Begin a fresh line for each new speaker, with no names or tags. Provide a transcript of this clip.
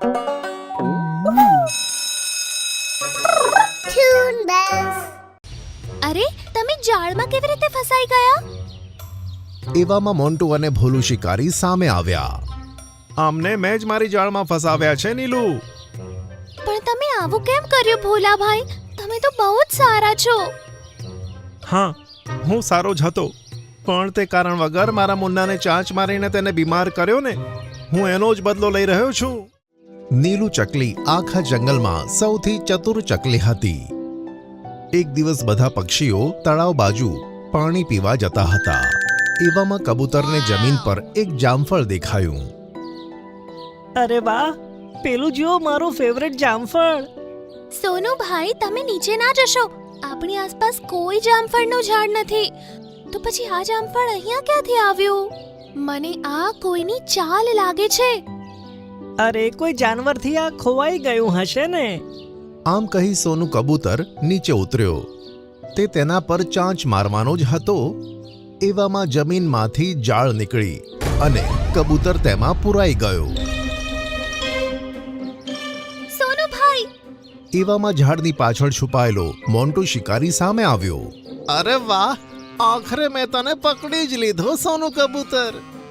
Toon bells.
અરે, તમે જાળમાં કેવી રીતે ફસાઈ ગયા?
એવામાં મોન્ટુ અને ભોલું શિકારી સામે આવ્યા. આમને મેં જ મારી જાળમાં ફસાવ્યા છે નીલુ.
પણ તમે આવું કેમ કર્યું ભોલાભાઈ? તમે તો બહુ જ સારા છો.
હા, હું સારો જ હતો, પણ તે કારણ વગર મારા મુન્નાને ચાંચ મારીને તેને બીમાર કર્યો ને, હું એનો જ બદલો લઈ રહ્યો છું. નીલુ ચકલી આખા જંગલમાં સૌથી ચતુર ચકલી હતી. એક દિવસ બધા પક્ષીઓ તળાવ બાજુ પાણી પીવા જતા હતા. એવામાં કબૂતરને જમીન પર એક જામફળ દેખાયું.
અરે વાહ, પેલું જો મારું ફેવરેટ જામફળ.
સોનુભાઈ, તમે નીચે ના જશો. આપણી આસપાસ કોઈ જામફળનું ઝાડ નથી. તો પછી આ જામફળ અહીંયા ક્યાંથી આવ્યું? મને આ કોઈની ચાલ લાગે છે.
અરે, કોઈ જાનવરથી આ ખોવાઈ ગયું હશે ને.
આમ કહી સોનું કબૂતર નીચે ઉતર્યો. તે તેના પર ચાંચ મારવાનો જ હતો. એવામાં જમીનમાંથી જાળ નીકળી અને કબૂતર તેમાં પુરાઈ ગયો.
સોનુભાઈ!
એવામાં ઝાડની પાછળ છુપાયેલો મોન્ટુ શિકારી સામે આવ્યો. અરે વાહ, આખરે મેં તને પકડી જ લીધો સોનું કબૂતર.